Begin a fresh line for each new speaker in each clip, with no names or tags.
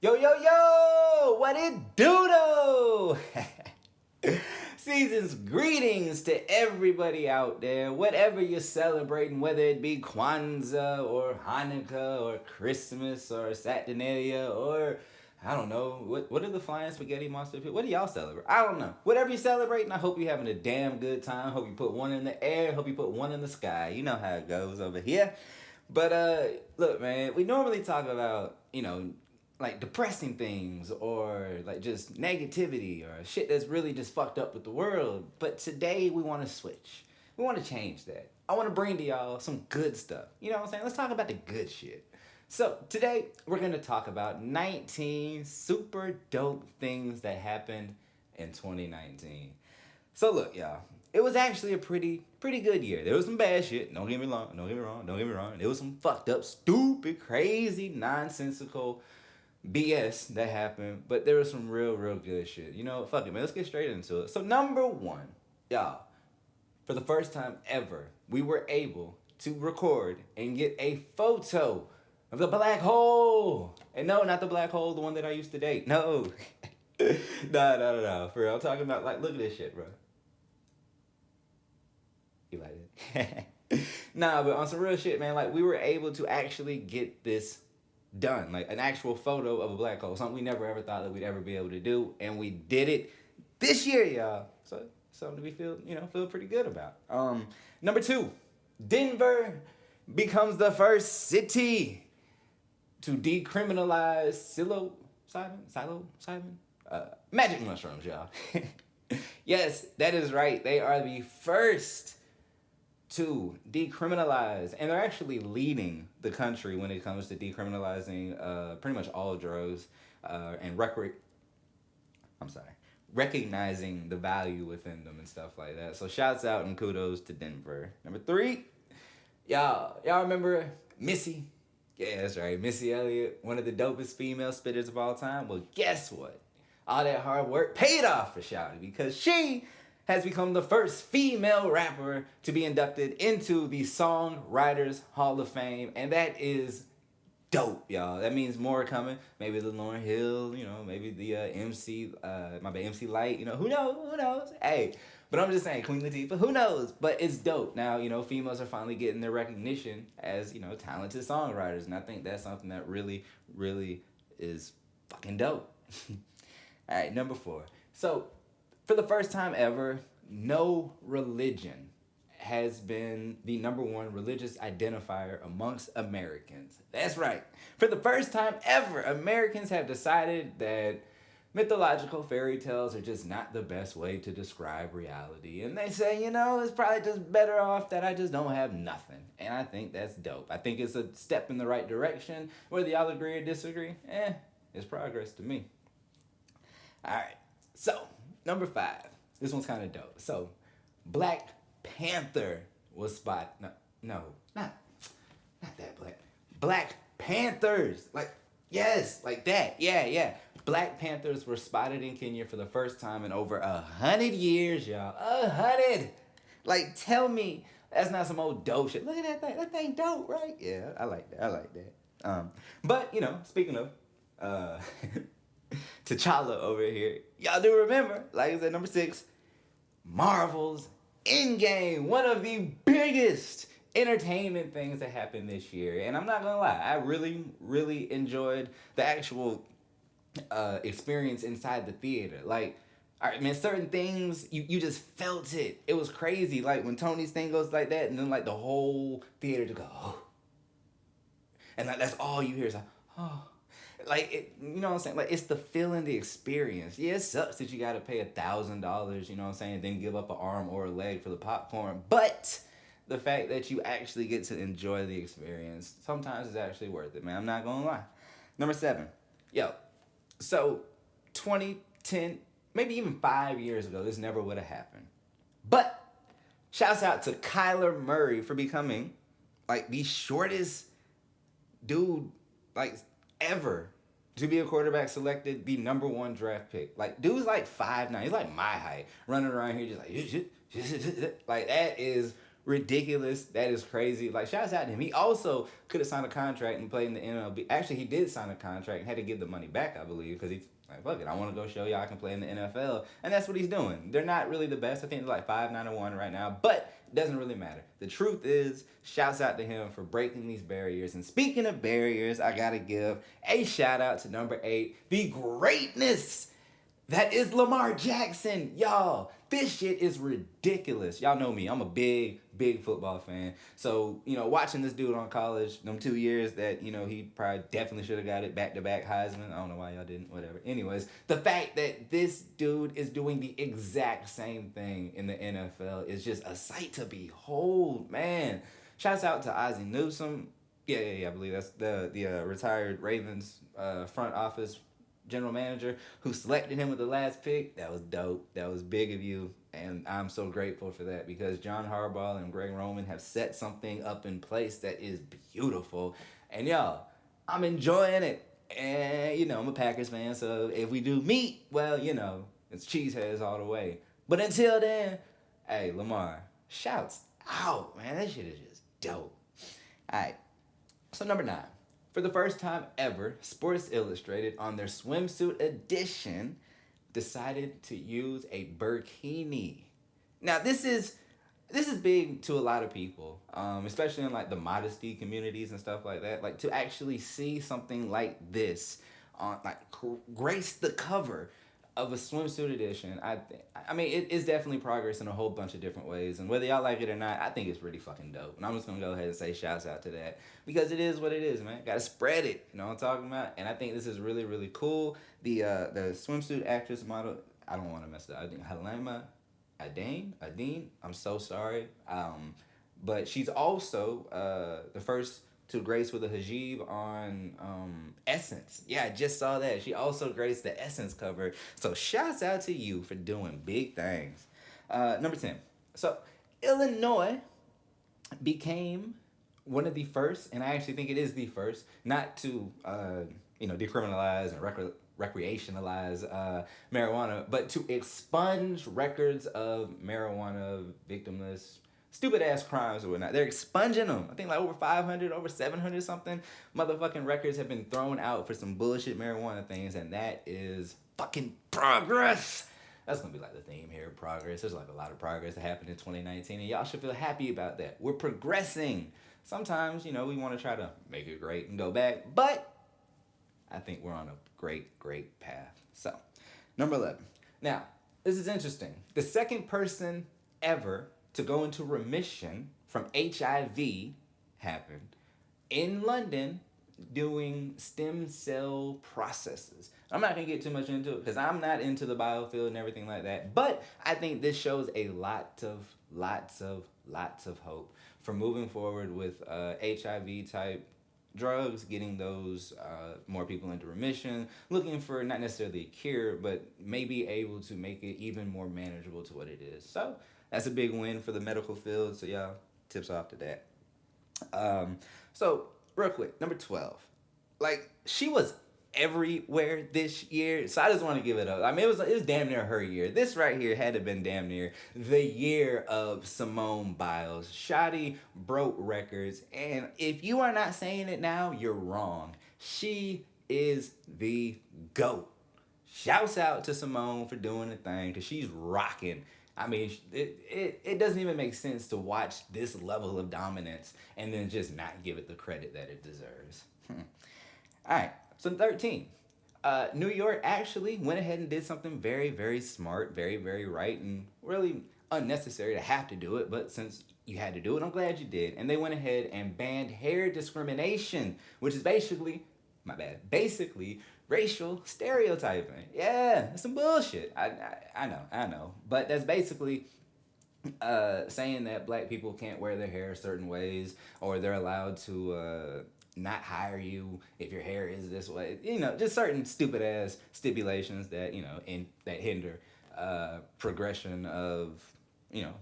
Yo, yo, yo! What it do, though? Season's greetings to everybody out there, whatever you're celebrating, whether it be Kwanzaa or Hanukkah or Christmas or Saturnalia or I don't know. What are the flying spaghetti monster people? What do y'all celebrate? I don't know. Whatever you're celebrating, I hope you're having a damn good time. Hope you put one in the air. Hope you put one in the sky. You know how it goes over here. But look, man, we normally talk about, like depressing things or like just negativity or shit that's really just fucked up with the world. But today we want to switch. We want to change that. I want to bring to y'all some good stuff. You know what I'm saying? Let's talk about the good shit. So today we're going to talk about 19 super dope things that happened in 2019. So look, y'all, it was actually a pretty good year. There was some bad shit. Don't get me wrong. Don't get me wrong. Don't get me wrong. There was some fucked up, stupid, crazy, nonsensical BS that happened, but there was some real good shit. You know, fuck it, man. Let's get straight into it. So number one, y'all, for the first time ever, we were able to record and get a photo of the black hole. And no, not the black hole, the one that I used to date. No. No. For real, I'm talking about, like, look at this shit, bro. You like it? Nah, but on some real shit, man, like, we were able to actually get this done, like an actual photo of a black hole, something we never ever thought that we'd ever be able to do, and we did it this year, y'all. So something to be feel pretty good about. Number two, Denver becomes the first city to decriminalize psilocybin, magic mushrooms, y'all. Yes, that is right. They are the first to decriminalize, and they're actually leading the country when it comes to decriminalizing pretty much all drugs and recognizing the value within them and stuff like that. So shouts out and kudos to Denver. Number three, y'all remember Missy? Yeah, that's right, Missy Elliott, one of the dopest female spitters of all time. Well, guess what? All that hard work paid off for Shouty because she has become the first female rapper to be inducted into the Songwriters Hall of Fame, and that is dope, y'all. That means more coming. Maybe the Lauryn Hill, maybe the MC Light, who knows? Hey, but I'm just saying, Queen Latifah, who knows? But it's dope. Now, females are finally getting their recognition as, talented songwriters, and I think that's something that really is fucking dope. All right, number four. So, for the first time ever, no religion has been the number one religious identifier amongst Americans. That's right. For the first time ever, Americans have decided that mythological fairy tales are just not the best way to describe reality. And they say, it's probably just better off that I just don't have nothing. And I think that's dope. I think it's a step in the right direction. Whether y'all agree or disagree, it's progress to me. All right. So, number five. This one's kind of dope. So, Black Panther was spotted. No, not that black. Black Panthers. Like, yes, like that. Yeah. Black Panthers were spotted in Kenya for the first time in over 100 years, y'all. 100. Like, tell me that's not some old dope shit. Look at that thing. That thing dope, right? Yeah, I like that. But, speaking of T'Challa over here, y'all do remember, like I said, number six, Marvel's Endgame, one of the biggest entertainment things that happened this year. And I'm not gonna lie, I really enjoyed the actual experience inside the theater. Like, all right, man, certain things, you just felt it. It was crazy. Like, when Tony's thing goes like that, and then, like, the whole theater just go, oh. And, like, that's all you hear is like, oh. Like, you know what I'm saying? Like, it's the feeling, the experience. Yeah, it sucks that you got to pay $1,000, you know what I'm saying, then give up an arm or a leg for the popcorn. But the fact that you actually get to enjoy the experience sometimes is actually worth it, man. I'm not going to lie. Number seven. Yo, so 2010, maybe even 5 years ago, this never would have happened. But shouts out to Kyler Murray for becoming, like, the shortest dude, like, ever to be a quarterback selected the number one draft pick. Like, dude's like 5'9". He's like my height, running around here just like, like, that is ridiculous. That is crazy. Like, shouts out to him. He also could have signed a contract and played in the MLB. Actually, he did sign a contract and had to give the money back, I believe, because he's like, fuck it, I want to go show y'all I can play in the NFL. And that's what he's doing. They're not really the best. I think they're like 5-9-1 right now, but it doesn't really matter. The truth is, shouts out to him for breaking these barriers. And speaking of barriers, I got to give a shout out to number 8, the greatness that is Lamar Jackson. Y'all, this shit is ridiculous. Y'all know me. I'm a big football fan. So, watching this dude on college, them 2 years that, he probably definitely should have got it back-to-back Heisman. I don't know why y'all didn't, whatever. Anyways, the fact that this dude is doing the exact same thing in the NFL is just a sight to behold, man. Shouts out to Ozzie Newsome. Yeah, I believe that's the retired Ravens front office general manager who selected him with the last pick. That was dope. That was big of you. And I'm so grateful for that because John Harbaugh and Greg Roman have set something up in place that is beautiful. And y'all, I'm enjoying it. And, I'm a Packers fan, so if we do meet, well, it's cheeseheads all the way. But until then, hey, Lamar, shouts out, man. That shit is just dope. All right. So number 9. For the first time ever, Sports Illustrated on their swimsuit edition decided to use a burkini. Now this is big to a lot of people, especially in like the modesty communities and stuff like that. Like to actually see something like this on grace the cover of a swimsuit edition. I mean it is definitely progress in a whole bunch of different ways, and whether y'all like it or not, I think it's really fucking dope. And I'm just gonna go ahead and say shouts out to that because it is what it is, man. Gotta spread it, you know what I'm talking about? And I think this is really, really cool. The swimsuit actress model, I don't want to mess it up. I think Halima Adine. I'm so sorry. But she's also the first to grace with a hijab on Essence. Yeah, I just saw that. She also graced the Essence cover. So shouts out to you for doing big things. Number 10. So Illinois became one of the first, and I actually think it is the first, not to decriminalize and recreationalize marijuana, but to expunge records of marijuana victimless stupid ass crimes or whatnot. They're expunging them. I think like over 500, over 700 something motherfucking records have been thrown out for some bullshit marijuana things, and that is fucking progress. That's gonna be like the theme here, progress. There's like a lot of progress that happened in 2019, and y'all should feel happy about that. We're progressing. Sometimes, we want to try to make it great and go back, but I think we're on a great path. So, number 11. Now, this is interesting. The second person ever to go into remission from HIV happened in London doing stem cell processes. I'm not going to get too much into it because I'm not into the biofield and everything like that, but I think this shows a lots of hope for moving forward with HIV type drugs, getting those more people into remission, looking for not necessarily a cure, but maybe able to make it even more manageable to what it is. So that's a big win for the medical field. So y'all, tips off to that. So real quick, number 12. Like, she was everywhere this year. So I just want to give it up. I mean, it was damn near her year. This right here had to have been damn near the year of Simone Biles. Shotty broke records. And if you are not saying it now, you're wrong. She is the GOAT. Shouts out to Simone for doing the thing because she's rocking. I mean, it doesn't even make sense to watch this level of dominance and then just not give it the credit that it deserves. All right, so 13. New York actually went ahead and did something very, very smart, very, very right, and really unnecessary to have to do it, but since you had to do it, I'm glad you did. And they went ahead and banned hair discrimination, which is basically racial stereotyping. Yeah, it's some bullshit. I know. But that's basically saying that black people can't wear their hair certain ways, or they're allowed to not hire you if your hair is this way. Just certain stupid ass stipulations that, that hinder progression of,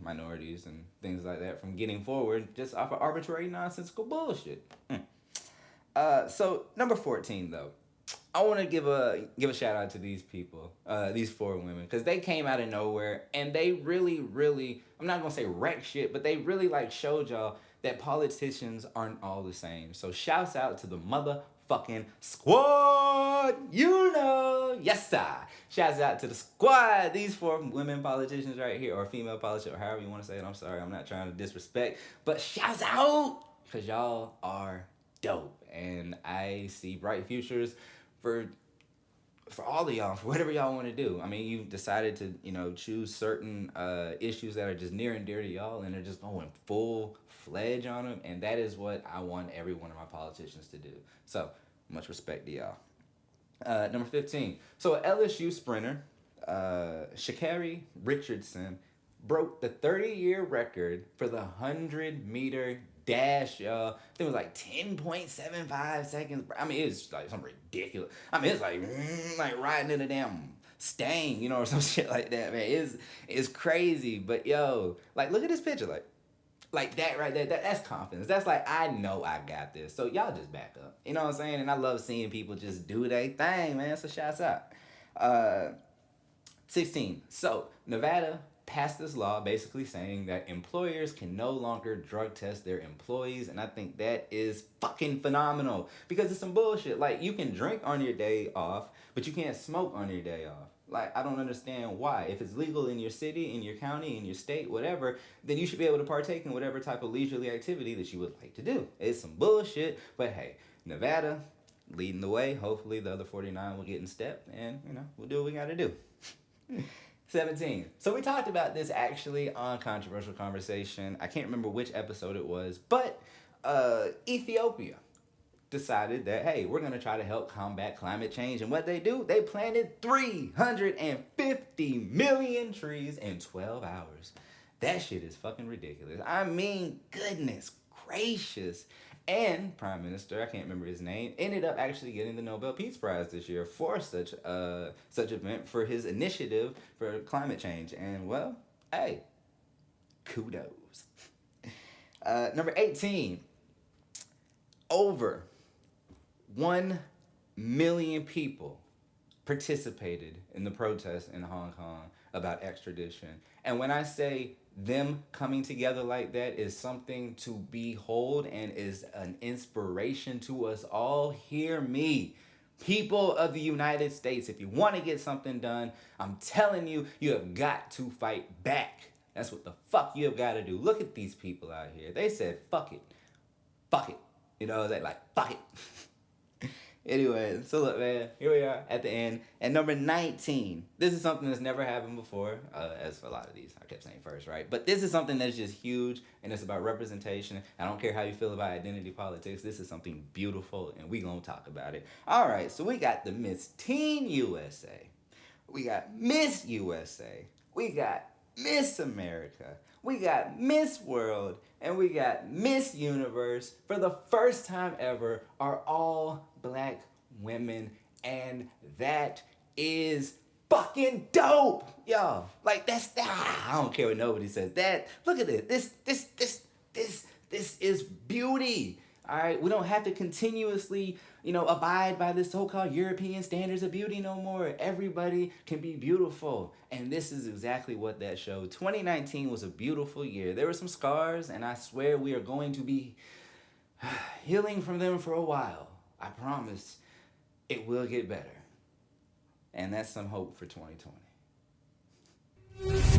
minorities and things like that from getting forward just off of arbitrary nonsensical bullshit. So number 14 though. I want to give a shout out to these people, these four women, because they came out of nowhere and they really, really, I'm not gonna say wreck shit, but they really like showed y'all that politicians aren't all the same. So shouts out to the motherfucking squad. You know, yes sir. Shouts out to the squad. These four women politicians right here, or female politicians, or however you want to say it. I'm sorry, I'm not trying to disrespect, but shouts out because y'all are dope, and I see bright futures for all of y'all, for whatever y'all want to do. I mean, you've decided to, choose certain issues that are just near and dear to y'all, and they're just going full fledged on them, and that is what I want every one of my politicians to do. So, much respect to y'all. Number 15. So, LSU Sprinter, Sha'Carri Richardson, broke the 30-year record for the 100-meter dash, y'all. I think it was like 10.75 seconds. I mean, it's like something ridiculous. I mean, it's like riding in a damn Stang, or some shit like that, man. It's crazy. But yo, like, look at this picture, like that right there. That's confidence. That's like, I know I got this. So y'all just back up. You know what I'm saying? And I love seeing people just do their thing, man. So shouts out. 16. So Nevada passed this law basically saying that employers can no longer drug test their employees, and I think that is fucking phenomenal because it's some bullshit. Like, you can drink on your day off, but you can't smoke on your day off. Like, I don't understand why. If it's legal in your city, in your county, in your state, whatever, then you should be able to partake in whatever type of leisurely activity that you would like to do. It's some bullshit, but hey, Nevada leading the way. Hopefully the other 49 will get in step, and we'll do what we gotta do. 17. So we talked about this actually on Controversial Conversation. I can't remember which episode it was, but Ethiopia decided that, hey, we're going to try to help combat climate change. And what they do, they planted 350 million trees in 12 hours. That shit is fucking ridiculous. I mean, goodness gracious. And Prime Minister, I can't remember his name, ended up actually getting the Nobel Peace Prize this year for such event, for his initiative for climate change. And well, hey, kudos. Number 18, over 1 million people participated in the protest in Hong Kong about extradition. And when I say them coming together like that is something to behold and is an inspiration to us all, hear me. People of the United States, if you want to get something done, I'm telling you, you have got to fight back. That's what the fuck you have got to do. Look at these people out here. They said, fuck it. Fuck it. They like, fuck it. Anyway, so look, man, here we are at the end. And number 19, this is something that's never happened before, as for a lot of these, I kept saying first, right? But this is something that's just huge, and it's about representation. I don't care how you feel about identity politics. This is something beautiful, and we gonna talk about it. All right, so we got the Miss Teen USA. We got Miss USA. We got Miss America. We got Miss World. And we got Miss Universe. For the first time ever, are all black women, and that is fucking dope, y'all. Like, I don't care what nobody says. Look at this. This is beauty. All right, we don't have to continuously, abide by this so-called European standards of beauty no more. Everybody can be beautiful, and this is exactly what that showed. 2019 was a beautiful year. There were some scars, and I swear we are going to be healing from them for a while. I promise it will get better, and that's some hope for 2020.